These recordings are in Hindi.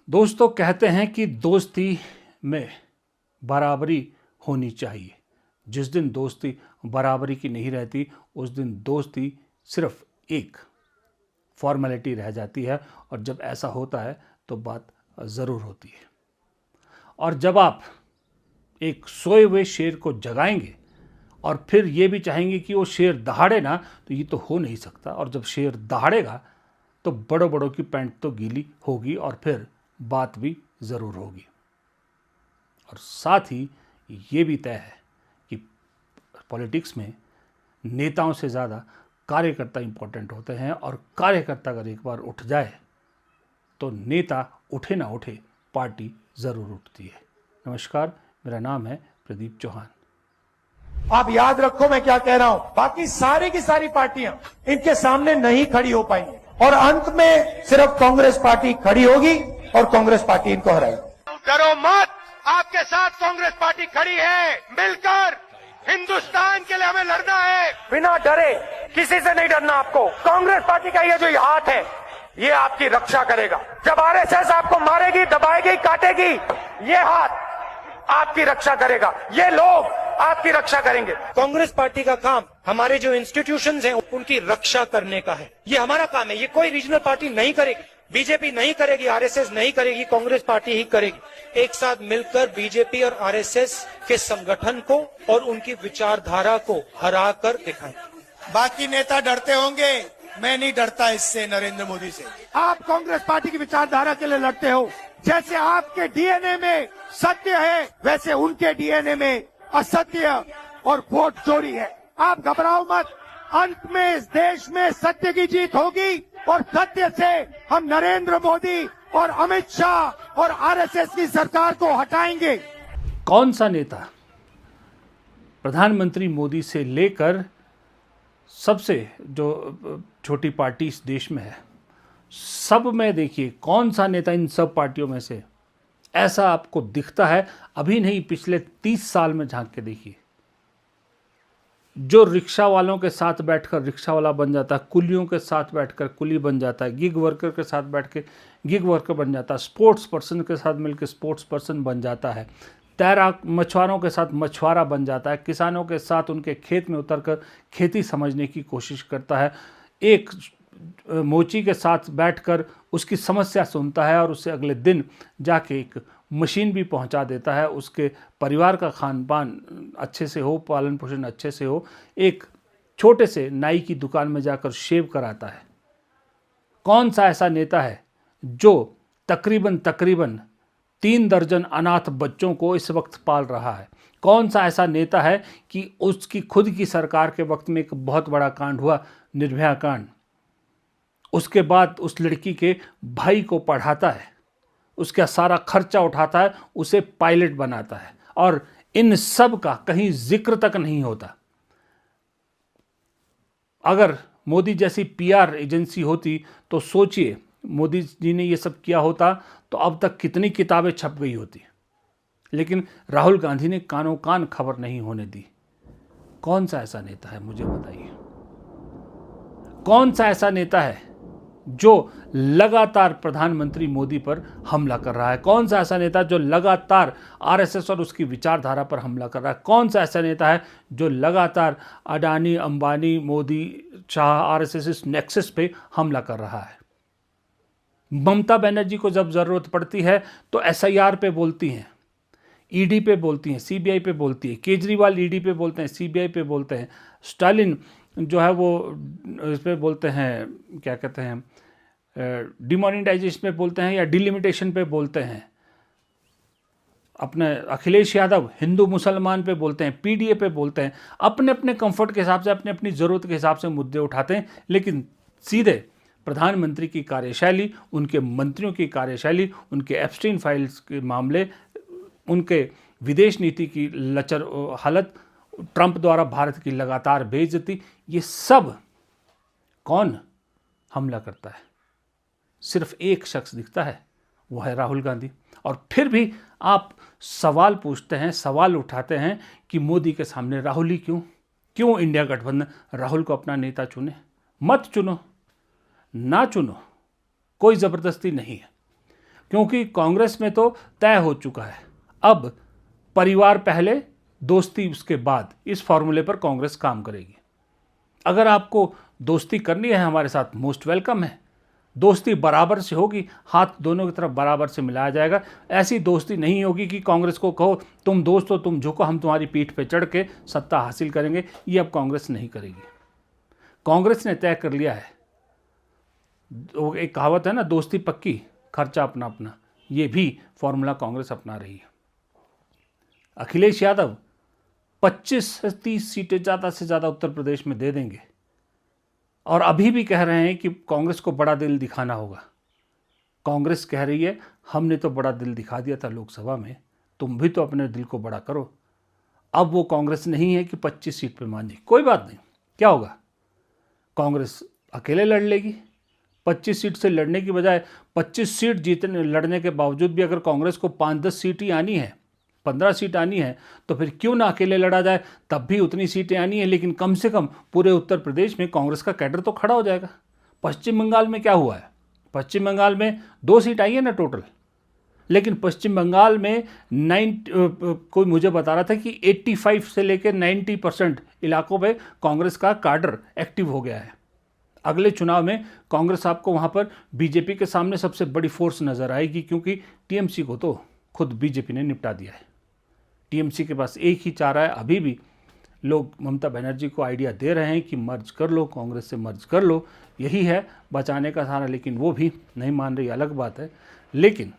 दोस्तों कहते हैं कि दोस्ती में बराबरी होनी चाहिए। जिस दिन दोस्ती बराबरी की नहीं रहती उस दिन दोस्ती सिर्फ एक फॉर्मेलिटी रह जाती है, और जब ऐसा होता है तो बात ज़रूर होती है। और जब आप एक सोए हुए शेर को जगाएंगे और फिर ये भी चाहेंगे कि वो शेर दहाड़े ना, तो ये तो हो नहीं सकता। और जब शेर दहाड़ेगा तो बड़ों बड़ों की पैंट तो गीली होगी और फिर बात भी ज़रूर होगी। और साथ ही ये भी तय है कि पॉलिटिक्स में नेताओं से ज़्यादा कार्यकर्ता इंपॉर्टेंट होते हैं, और कार्यकर्ता अगर एक बार उठ जाए तो नेता उठे ना उठे पार्टी ज़रूर उठती है। नमस्कार, मेरा नाम है प्रदीप चौहान। आप याद रखो मैं क्या कह रहा हूं, बाकी सारी की सारी पार्टियां इनके सामने नहीं खड़ी हो पाएंगी और अंत में सिर्फ कांग्रेस पार्टी खड़ी होगी और कांग्रेस पार्टी इनको हराएगी। डरो मत, आपके साथ कांग्रेस पार्टी खड़ी है। मिलकर हिंदुस्तान के लिए हमें लड़ना है। बिना डरे, किसी से नहीं डरना आपको। कांग्रेस पार्टी का ये जो हाथ है ये आपकी रक्षा करेगा। जब आरएसएस आपको मारेगी, दबाएगी, काटेगी, ये हाथ आपकी रक्षा करेगा, ये लोग आपकी रक्षा करेंगे। कांग्रेस पार्टी का काम हमारे जो इंस्टीट्यूशंस हैं उनकी रक्षा करने का है। ये हमारा काम है। ये कोई रीजनल पार्टी नहीं करेगी, बीजेपी नहीं करेगी, आरएसएस नहीं करेगी, कांग्रेस पार्टी ही करेगी। एक साथ मिलकर बीजेपी और आरएसएस के संगठन को और उनकी विचारधारा को हरा कर दिखाएं। बाकी नेता डरते होंगे, मैं नहीं डरता इससे, नरेंद्र मोदी से। आप कांग्रेस पार्टी की विचारधारा के लिए लड़ते हो। जैसे आपके डीएनए में सत्य है वैसे उनके डीएनए में असत्य और वोट चोरी है। आप घबराओ मत, अंत में इस देश में सत्य की जीत होगी और सत्य से हम नरेंद्र मोदी और अमित शाह और आरएसएस की सरकार को हटाएंगे। कौन सा नेता प्रधानमंत्री मोदी से लेकर सबसे जो छोटी पार्टी इस देश में है, सब में देखिए कौन सा नेता इन सब पार्टियों में से ऐसा आपको दिखता है? अभी नहीं, पिछले 30 साल में झांक के देखिए। जो रिक्शा वालों के साथ बैठकर रिक्शा वाला बन जाता है, कुलियों के साथ बैठकर कुली बन जाता है, गिग वर्कर के साथ बैठ के गिग वर्कर बन जाता है, स्पोर्ट्स पर्सन के साथ मिलकर स्पोर्ट्स पर्सन बन जाता है, तैराक मछुआरों के साथ मछुआरा बन जाता है, किसानों के साथ उनके खेत में उतरकर खेती समझने की कोशिश करता है, एक मोची के साथ बैठकर उसकी समस्या सुनता है और उसे अगले दिन जाके एक मशीन भी पहुंचा देता है, उसके परिवार का खान पान अच्छे से हो, पालन पोषण अच्छे से हो, एक छोटे से नाई की दुकान में जाकर शेव कराता है। कौन सा ऐसा नेता है जो तकरीबन 3 दर्जन अनाथ बच्चों को इस वक्त पाल रहा है? कौन सा ऐसा नेता है कि उसकी खुद की सरकार के वक्त में एक बहुत बड़ा कांड हुआ, निर्भया कांड, उसके बाद उस लड़की के भाई को पढ़ाता है, उसका सारा खर्चा उठाता है, उसे पायलट बनाता है, और इन सब का कहीं जिक्र तक नहीं होता। अगर मोदी जैसी पीआर एजेंसी होती तो सोचिए, मोदी जी ने ये सब किया होता तो अब तक कितनी किताबें छप गई होती। लेकिन राहुल गांधी ने कानों कान खबर नहीं होने दी। कौन सा ऐसा नेता है, मुझे बताइए? कौन सा ऐसा नेता है जो लगातार प्रधानमंत्री मोदी पर हमला कर रहा है? कौन सा ऐसा नेता जो लगातार आरएसएस और उसकी विचारधारा पर हमला कर रहा है? कौन सा ऐसा नेता है जो लगातार अडानी, अंबानी, मोदी, शाह, आरएसएस इस नेक्सस पे हमला कर रहा है? ममता बनर्जी को जब ज़रूरत पड़ती है तो एसआईआर पे बोलती हैं, ईडी पे बोलती हैं, सीबीआई पे बोलती है, केजरीवाल ईडी पे बोलते हैं, सीबीआई पे बोलते हैं, स्टालिन जो है वो इस पे बोलते हैं, क्या कहते हैं, डिमोनेटाइजेशन पे बोलते हैं या डिलिमिटेशन पे बोलते हैं, अपने अखिलेश यादव हिंदू मुसलमान पे बोलते हैं, पीडीए पे बोलते हैं, अपने अपने कंफर्ट के हिसाब से, अपने अपनी ज़रूरत के हिसाब से मुद्दे उठाते हैं। लेकिन सीधे प्रधानमंत्री की कार्यशैली, उनके मंत्रियों की कार्यशैली, उनके एप्स्टीन फाइल्स के मामले, उनके विदेश नीति की लचर हालत, ट्रंप द्वारा भारत की लगातार बेइज्जती, ये सब कौन हमला करता है? सिर्फ एक शख्स दिखता है, वो है राहुल गांधी। और फिर भी आप सवाल पूछते हैं, सवाल उठाते हैं कि मोदी के सामने राहुल ही क्यों इंडिया गठबंधन राहुल को अपना नेता चुने? मत चुनो, ना चुनो, कोई ज़बरदस्ती नहीं है। क्योंकि कांग्रेस में तो तय हो चुका है, अब परिवार पहले दोस्ती उसके बाद, इस फॉर्मूले पर कांग्रेस काम करेगी। अगर आपको दोस्ती करनी है हमारे साथ, मोस्ट वेलकम है। दोस्ती बराबर से होगी, हाथ दोनों की तरफ बराबर से मिलाया जाएगा। ऐसी दोस्ती नहीं होगी कि कांग्रेस को कहो तुम दोस्त हो, तुम झुको, हम तुम्हारी पीठ पे चढ़ के सत्ता हासिल करेंगे। ये अब कांग्रेस नहीं करेगी। कांग्रेस ने तय कर लिया है, एक कहावत है ना, दोस्ती पक्की खर्चा अपना अपना, ये भी फॉर्मूला कांग्रेस अपना रही है। अखिलेश यादव 25 से 30 सीटें ज़्यादा से ज़्यादा उत्तर प्रदेश में दे देंगे, और अभी भी कह रहे हैं कि कांग्रेस को बड़ा दिल दिखाना होगा। कांग्रेस कह रही है हमने तो बड़ा दिल दिखा दिया था लोकसभा में, तुम भी तो अपने दिल को बड़ा करो। अब वो कांग्रेस नहीं है कि 25 सीट पे मान जाए। कोई बात नहीं, क्या होगा, कांग्रेस अकेले लड़ लेगी। 25 सीट से लड़ने की बजाय 25 सीट जीतने लड़ने के बावजूद भी अगर कांग्रेस को 5-10 सीट ही आनी है, 15 सीट आनी है, तो फिर क्यों ना अकेले लड़ा जाए, तब भी उतनी सीटें आनी है। लेकिन कम से कम पूरे उत्तर प्रदेश में कांग्रेस का कैडर तो खड़ा हो जाएगा। पश्चिम बंगाल में क्या हुआ है, पश्चिम बंगाल में 2 सीट आई है ना टोटल, लेकिन पश्चिम बंगाल में कोई मुझे बता रहा था कि 85 से लेकर 90% इलाकों में कांग्रेस का कैडर एक्टिव हो गया है। अगले चुनाव में कांग्रेस आपको वहाँ पर बीजेपी के सामने सबसे बड़ी फोर्स नज़र आएगी, क्योंकि टीएमसी को तो खुद बीजेपी ने निपटा दिया है। टीएमसी के पास एक ही चारा है। अभी भी लोग ममता बनर्जी को आइडिया दे रहे हैं कि मर्ज कर लो, कांग्रेस से मर्ज कर लो, यही है बचाने का सहारा, लेकिन वो भी नहीं मान रही, अलग बात है। लेकिन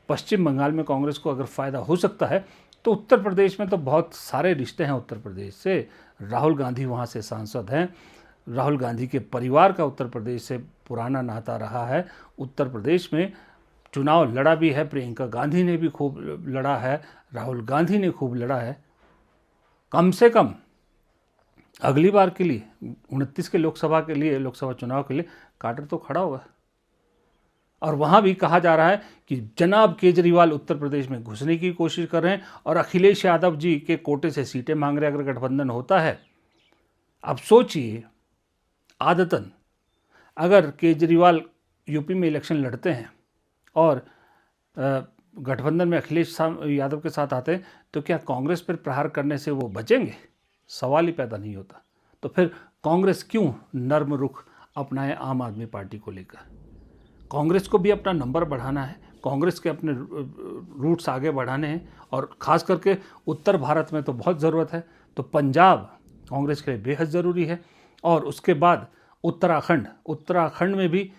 पश्चिम बंगाल में कांग्रेस को अगर फ़ायदा हो सकता है, तो उत्तर प्रदेश में तो बहुत सारे रिश्ते हैं उत्तर प्रदेश से। राहुल गांधी वहाँ से सांसद हैं, राहुल गांधी के परिवार का उत्तर प्रदेश से पुराना नाता रहा है। उत्तर प्रदेश में चुनाव लड़ा भी है, प्रियंका गांधी ने भी खूब लड़ा है, राहुल गांधी ने खूब लड़ा है। कम से कम अगली बार के लिए 29 के लोकसभा चुनाव के लिए काडर तो खड़ा होगा। और वहाँ भी कहा जा रहा है कि जनाब केजरीवाल उत्तर प्रदेश में घुसने की कोशिश कर रहे हैं और अखिलेश यादव जी के कोटे से सीटें मांग रहे हैं अगर गठबंधन होता है। अब सोचिए, आदतन अगर केजरीवाल यूपी में इलेक्शन लड़ते हैं और गठबंधन में अखिलेश यादव के साथ आते हैं, तो क्या कांग्रेस पर प्रहार करने से वो बचेंगे? सवाल ही पैदा नहीं होता। तो फिर कांग्रेस क्यों नर्म रुख अपनाए आम आदमी पार्टी को लेकर? कांग्रेस को भी अपना नंबर बढ़ाना है, कांग्रेस के अपने रूट्स आगे बढ़ाने हैं, और ख़ास करके उत्तर भारत में तो बहुत ज़रूरत है। तो पंजाब कांग्रेस के लिए बेहद ज़रूरी है, और उसके बाद उत्तराखंड में भी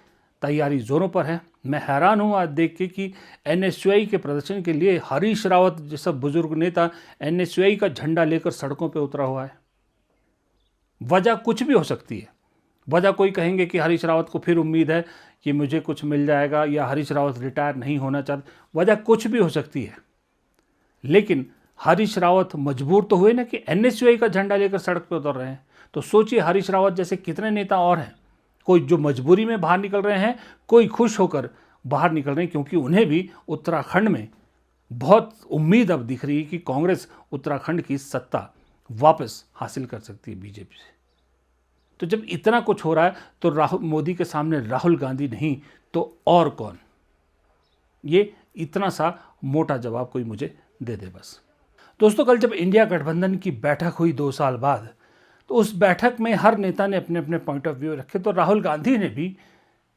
तैयारी ज़ोरों पर है। मैं हैरान हूँ आज देख के कि एनएसयूआई के प्रदर्शन के लिए हरीश रावत जैसा बुजुर्ग नेता एनएसयूआई का झंडा लेकर सड़कों पे उतरा हुआ है। वजह कुछ भी हो सकती है। वजह कोई कहेंगे कि हरीश रावत को फिर उम्मीद है कि मुझे कुछ मिल जाएगा, या हरीश रावत रिटायर नहीं होना चाहते। वजह कुछ भी हो सकती है, लेकिन हरीश रावत मजबूर तो हुए ना कि एनएसयूआई का झंडा लेकर सड़क पर उतर रहे हैं। तो सोचिए हरीश रावत जैसे कितने नेता और हैं, कोई जो मजबूरी में बाहर निकल रहे हैं, कोई खुश होकर बाहर निकल रहे हैं, क्योंकि उन्हें भी उत्तराखंड में बहुत उम्मीद अब दिख रही है कि कांग्रेस उत्तराखंड की सत्ता वापस हासिल कर सकती है बीजेपी से। तो जब इतना कुछ हो रहा है, तो मोदी के सामने राहुल गांधी नहीं तो और कौन? ये इतना सा मोटा जवाब कोई मुझे दे दे बस। दोस्तों, कल जब इंडिया गठबंधन की बैठक हुई 2 साल बाद, तो उस बैठक में हर नेता ने अपने अपने पॉइंट ऑफ व्यू रखे। तो राहुल गांधी ने भी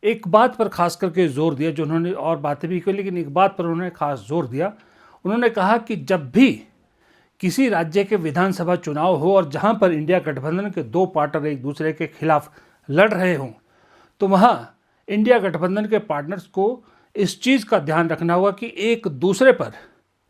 एक बात पर खास करके जोर दिया, जो उन्होंने और बातें भी की, लेकिन एक बात पर उन्होंने खास जोर दिया। उन्होंने कहा कि जब भी किसी राज्य के विधानसभा चुनाव हो और जहां पर इंडिया गठबंधन के 2 पार्टनर एक दूसरे के खिलाफ लड़ रहे हों, तो वहां इंडिया गठबंधन के पार्टनर्स को इस चीज़ का ध्यान रखना होगा कि एक दूसरे पर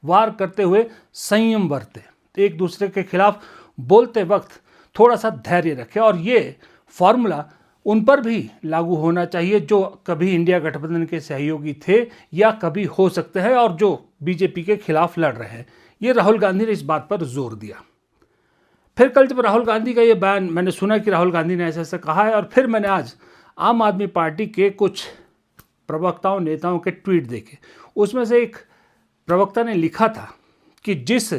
वार करते हुए संयम बरते, एक दूसरे के खिलाफ बोलते वक्त थोड़ा सा धैर्य रखें। और ये फॉर्मूला उन पर भी लागू होना चाहिए जो कभी इंडिया गठबंधन के सहयोगी थे या कभी हो सकते हैं और जो बीजेपी के खिलाफ लड़ रहे हैं। ये राहुल गांधी ने इस बात पर जोर दिया। फिर कल जब राहुल गांधी का ये बयान मैंने सुना कि राहुल गांधी ने ऐसे ऐसे कहा है, और फिर मैंने आज आम आदमी पार्टी के कुछ प्रवक्ताओं नेताओं के ट्वीट देखे। उसमें से एक प्रवक्ता ने लिखा था कि जिस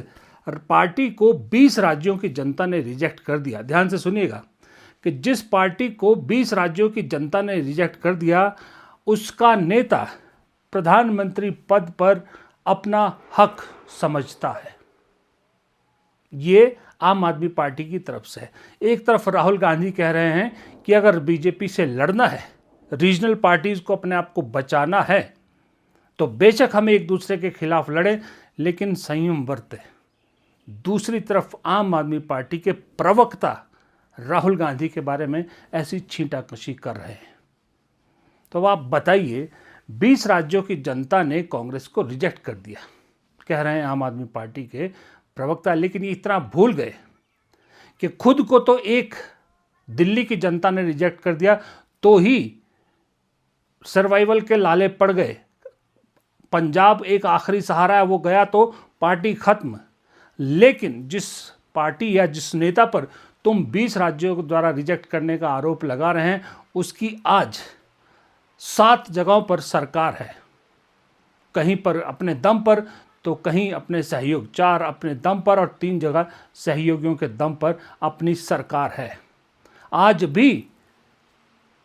पार्टी को 20 राज्यों की जनता ने रिजेक्ट कर दिया, ध्यान से सुनिएगा, कि जिस पार्टी को 20 राज्यों की जनता ने रिजेक्ट कर दिया, उसका नेता प्रधानमंत्री पद पर अपना हक समझता है। ये आम आदमी पार्टी की तरफ से है। एक तरफ राहुल गांधी कह रहे हैं कि अगर बीजेपी से लड़ना है, रीजनल पार्टीज को अपने आप को बचाना है, तो बेशक हमें एक दूसरे के खिलाफ लड़ें, लेकिन संयम बरतें। दूसरी तरफ आम आदमी पार्टी के प्रवक्ता राहुल गांधी के बारे में ऐसी छींटाकशी कर रहे हैं। तो आप बताइए, 20 राज्यों की जनता ने कांग्रेस को रिजेक्ट कर दिया, कह रहे हैं आम आदमी पार्टी के प्रवक्ता। लेकिन ये इतना भूल गए कि खुद को तो एक दिल्ली की जनता ने रिजेक्ट कर दिया तो ही सर्वाइवल के लाले पड़ गए। पंजाब एक आखिरी सहारा है, वो गया तो पार्टी खत्म। लेकिन जिस पार्टी या जिस नेता पर तुम 20 राज्यों द्वारा रिजेक्ट करने का आरोप लगा रहे हैं, उसकी आज 7 जगहों पर सरकार है। कहीं पर अपने दम पर तो कहीं अपने सहयोग, 4 अपने दम पर और 3 जगह सहयोगियों के दम पर अपनी सरकार है। आज भी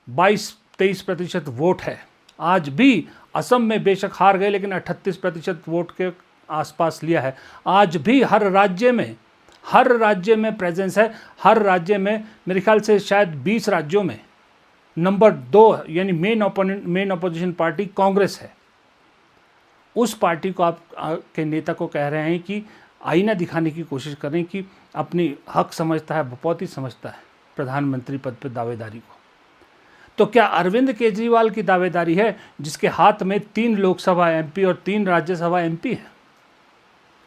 22-23% वोट है। आज भी असम में बेशक हार गए, लेकिन 38% वोट के आसपास लिया है। आज भी हर राज्य में प्रेजेंस है। हर राज्य में मेरे ख्याल से शायद 20 राज्यों में नंबर 2 यानी मेन अपोजिशन पार्टी कांग्रेस है। उस पार्टी को आप के नेता को कह रहे हैं कि आईना दिखाने की कोशिश करें कि अपनी हक समझता है, बपौती समझता है प्रधानमंत्री पद पर दावेदारी को। तो क्या अरविंद केजरीवाल की दावेदारी है, जिसके हाथ में 3 लोकसभा एमपी और 3 राज्यसभा एमपी है,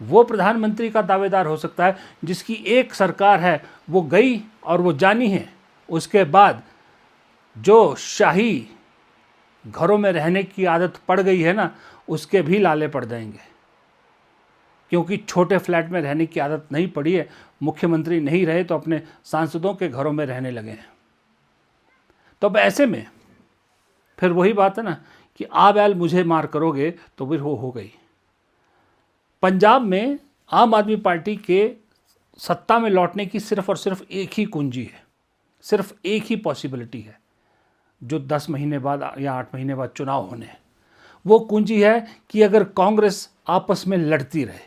वो प्रधानमंत्री का दावेदार हो सकता है? जिसकी एक सरकार है, वो गई और वो जानी है। उसके बाद जो शाही घरों में रहने की आदत पड़ गई है ना, उसके भी लाले पड़ जाएंगे, क्योंकि छोटे फ्लैट में रहने की आदत नहीं पड़ी है। मुख्यमंत्री नहीं रहे तो अपने सांसदों के घरों में रहने लगे हैं। तो अब ऐसे में फिर वही बात है ना कि आ बैल मुझे मार करोगे, तो फिर वो हो गई। पंजाब में आम आदमी पार्टी के सत्ता में लौटने की सिर्फ और सिर्फ एक ही कुंजी है, सिर्फ एक ही पॉसिबिलिटी है, जो 10 महीने बाद या 8 महीने बाद चुनाव होने हैं। वो कुंजी है कि अगर कांग्रेस आपस में लड़ती रहे,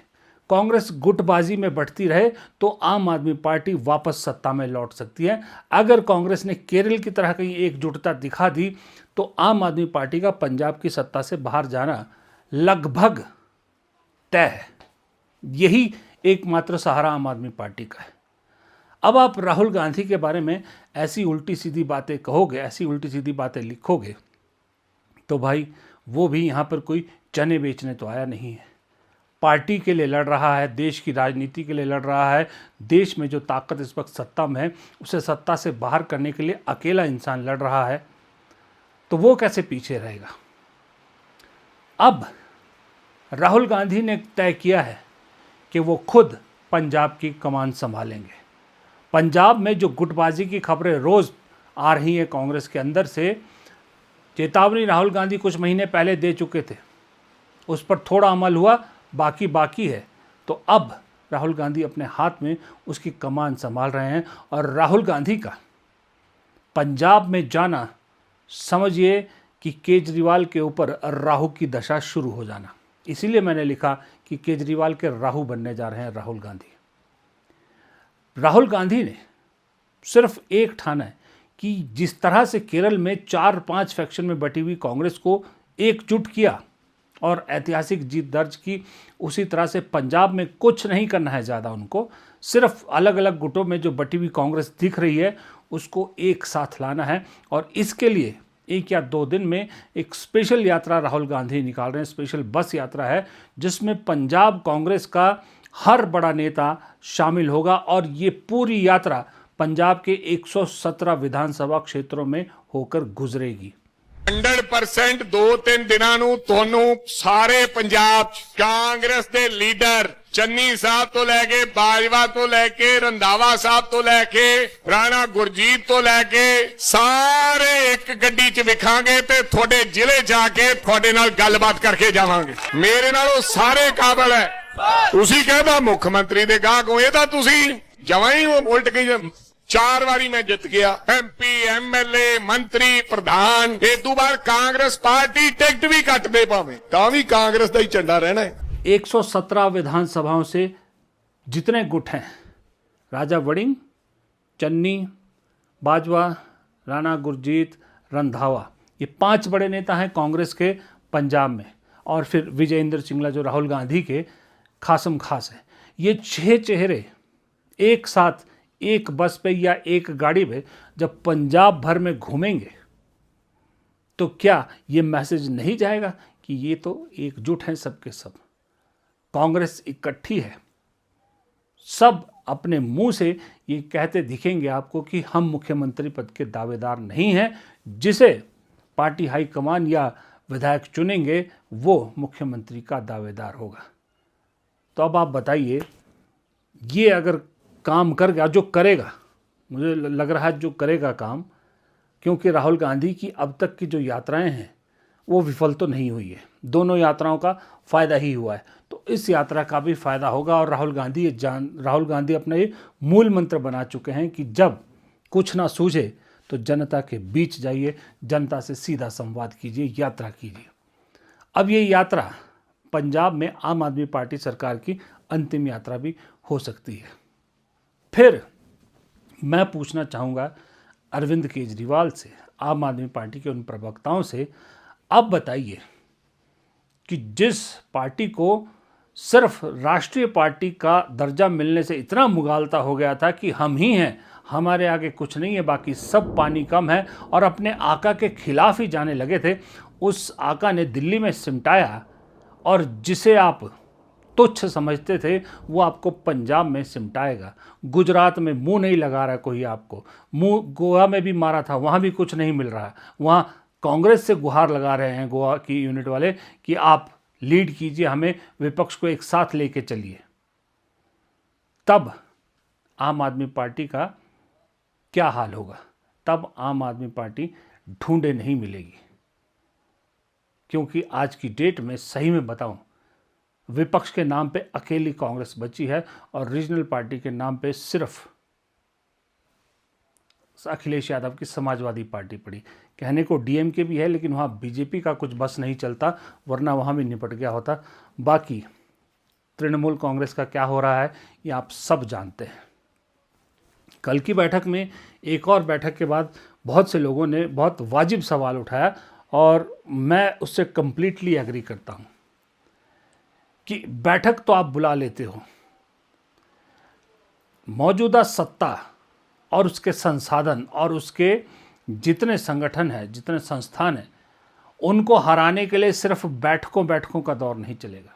कांग्रेस गुटबाजी में बढ़ती रहे, तो आम आदमी पार्टी वापस सत्ता में लौट सकती है। अगर कांग्रेस ने केरल की तरह कहीं एकजुटता दिखा दी, तो आम आदमी पार्टी का पंजाब की सत्ता से बाहर जाना लगभग तय है। यही एकमात्र सहारा आम आदमी पार्टी का है। अब आप राहुल गांधी के बारे में ऐसी उल्टी सीधी बातें कहोगे, ऐसी उल्टी सीधी बातें लिखोगे, तो भाई वो भी यहाँ पर कोई चने बेचने तो आया नहीं है। पार्टी के लिए लड़ रहा है, देश की राजनीति के लिए लड़ रहा है। देश में जो ताकत इस वक्त सत्ता में है, उसे सत्ता से बाहर करने के लिए अकेला इंसान लड़ रहा है, तो वो कैसे पीछे रहेगा। अब राहुल गांधी ने तय किया है कि वो खुद पंजाब की कमान संभालेंगे। पंजाब में जो गुटबाजी की खबरें रोज़ आ रही हैं कांग्रेस के अंदर से, चेतावनी राहुल गांधी कुछ महीने पहले दे चुके थे, उस पर थोड़ा अमल हुआ, बाकी है। तो अब राहुल गांधी अपने हाथ में उसकी कमान संभाल रहे हैं। और राहुल गांधी का पंजाब में जाना, समझिए कि केजरीवाल के ऊपर राहु की दशा शुरू हो जाना। इसीलिए मैंने लिखा कि केजरीवाल के राहु बनने जा रहे हैं राहुल गांधी। राहुल गांधी ने सिर्फ एक ठाना है कि जिस तरह से केरल में 4-5 फैक्शन में बटी हुई कांग्रेस को एकजुट किया और ऐतिहासिक जीत दर्ज की, उसी तरह से पंजाब में कुछ नहीं करना है ज़्यादा उनको, सिर्फ अलग अलग गुटों में जो बटी हुई कांग्रेस दिख रही है उसको एक साथ लाना है। और इसके लिए 1 या 2 दिन में एक स्पेशल यात्रा राहुल गांधी निकाल रहे हैं। स्पेशल बस यात्रा है जिसमें पंजाब कांग्रेस का हर बड़ा नेता शामिल होगा और ये पूरी यात्रा पंजाब के 117 विधानसभा क्षेत्रों में होकर गुजरेगी। 100% 2-3 ਦਿਨਾਂ ਨੂੰ ਤੁਹਾਨੂੰ ਸਾਰੇ ਪੰਜਾਬ ਕਾਂਗਰਸ ਦੇ ਲੀਡਰ ਚੰਨੀ ਸਾਹਿਬ ਤੋਂ ਲੈ ਕੇ ਬਾਜਵਾ ਤੋਂ ਲੈ ਕੇ ਰੰਧਾਵਾ ਸਾਹਿਬ ਤੋਂ ਲੈ ਕੇ ਰਾਣਾ ਗੁਰਜੀਤ ਤੋਂ ਲੈ ਕੇ ਸਾਰੇ ਇੱਕ ਗੱਡੀ 'ਚ ਵਿਖਾਂਗੇ ਤੇ ਤੁਹਾਡੇ ਜ਼ਿਲ੍ਹੇ ਜਾ ਕੇ ਤੁਹਾਡੇ ਨਾਲ ਗੱਲਬਾਤ ਕਰਕੇ ਜਾਵਾਂਗੇ। ਮੇਰੇ ਨਾਲ ਉਹ ਸਾਰੇ ਕਾਬਲ ਹੈ। ਤੁਸੀਂ ਕਹਿੰਦਾ ਮੁੱਖ ਮੰਤਰੀ ਦੇ ਗਾਹਕ ਹੋ, ਇਹ ਤਾਂ ਤੁਸੀਂ ਜਮਾਂ ਹੀ ਉਲਟ ਗਈ 4 ਵਾਰੀ मैं जित गया, MP MLA मंत्री प्रधान। इदू बाद कांग्रेस पार्टी टिकट भी कट दे पावे तां भी कांग्रेस का ही झंडा रहना है। 117 विधानसभाओं से जितने गुट हैं, राजा वड़िंग, चन्नी, बाजवा, राणा गुरजीत, रंधावा, ये 5 बड़े नेता हैं कांग्रेस के पंजाब में, और फिर विजयेंद्र सिंगला जो राहुल गांधी के खासम खास है। ये 6 चेहरे एक साथ एक बस पे या एक गाड़ी में जब पंजाब भर में घूमेंगे तो क्या ये मैसेज नहीं जाएगा कि ये तो एकजुट हैं सबके सब, कांग्रेस इकट्ठी है। सब अपने मुंह से ये कहते दिखेंगे आपको कि हम मुख्यमंत्री पद के दावेदार नहीं हैं, जिसे पार्टी हाईकमान या विधायक चुनेंगे वो मुख्यमंत्री का दावेदार होगा। तो अब आप बताइए, ये अगर काम कर गया, जो करेगा, मुझे लग रहा है जो करेगा काम, क्योंकि राहुल गांधी की अब तक की जो यात्राएं हैं वो विफल तो नहीं हुई है, दोनों यात्राओं का फ़ायदा ही हुआ है, तो इस यात्रा का भी फ़ायदा होगा। और राहुल गांधी अपना ये मूल मंत्र बना चुके हैं कि जब कुछ ना सूझे तो जनता के बीच जाइए, जनता से सीधा संवाद कीजिए, यात्रा कीजिए। अब ये यात्रा पंजाब में आम आदमी पार्टी सरकार की अंतिम यात्रा भी हो सकती है। फिर मैं पूछना चाहूँगा अरविंद केजरीवाल से, आम आदमी पार्टी के उन प्रवक्ताओं से, अब बताइए कि जिस पार्टी को सिर्फ राष्ट्रीय पार्टी का दर्जा मिलने से इतना मुगालता हो गया था कि हम ही हैं, हमारे आगे कुछ नहीं है, बाकी सब पानी कम है, और अपने आका के खिलाफ ही जाने लगे थे, उस आका ने दिल्ली में सिमटाया, और जिसे आप तुच्छ समझते थे वो आपको पंजाब में सिमटाएगा। गुजरात में मुंह नहीं लगा रहा कोई आपको, मुंह गोवा में भी मारा था, वहाँ भी कुछ नहीं मिल रहा, वहाँ कांग्रेस से गुहार लगा रहे हैं गोवा की यूनिट वाले कि आप लीड कीजिए, हमें विपक्ष को एक साथ लेके चलिए। तब आम आदमी पार्टी का क्या हाल होगा? तब आम आदमी पार्टी ढूंढे नहीं मिलेगी, क्योंकि आज की डेट में सही में बताऊं, विपक्ष के नाम पे अकेली कांग्रेस बची है और रीजनल पार्टी के नाम पे सिर्फ अखिलेश यादव की समाजवादी पार्टी पड़ी। कहने को डीएमके भी है, लेकिन वहाँ बीजेपी का कुछ बस नहीं चलता, वरना वहाँ भी निपट गया होता। बाकी तृणमूल कांग्रेस का क्या हो रहा है ये आप सब जानते हैं। कल की बैठक में, एक और बैठक के बाद बहुत से लोगों ने बहुत वाजिब सवाल उठाया, और मैं उससे कंप्लीटली एग्री करता हूँ कि बैठक तो आप बुला लेते हो, मौजूदा सत्ता और उसके संसाधन और उसके जितने संगठन हैं, जितने संस्थान हैं, उनको हराने के लिए सिर्फ बैठकों का दौर नहीं चलेगा।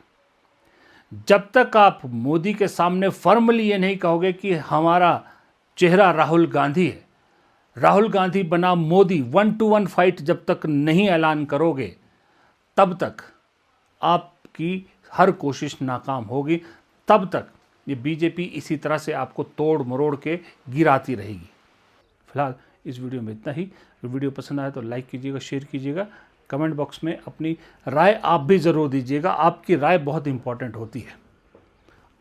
जब तक आप मोदी के सामने फर्मली ये नहीं कहोगे कि हमारा चेहरा राहुल गांधी है, राहुल गांधी बना मोदी, 1-to-1 फाइट जब तक नहीं ऐलान करोगे, तब तक आपकी हर कोशिश नाकाम होगी। तब तक ये बीजेपी इसी तरह से आपको तोड़ मरोड़ के गिराती रहेगी। फिलहाल इस वीडियो में इतना ही। वीडियो पसंद आया तो लाइक कीजिएगा, शेयर कीजिएगा, कमेंट बॉक्स में अपनी राय आप भी ज़रूर दीजिएगा, आपकी राय बहुत इंपॉर्टेंट होती है।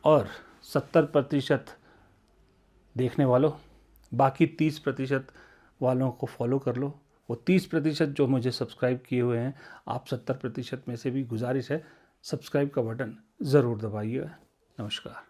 और 70% देखने वालों, बाकी 30% वालों को फॉलो कर लो। वो 30% जो मुझे सब्सक्राइब किए हुए हैं, आप 70% में से भी गुजारिश है, सब्सक्राइब का बटन ज़रूर दबाइएगा। नमस्कार।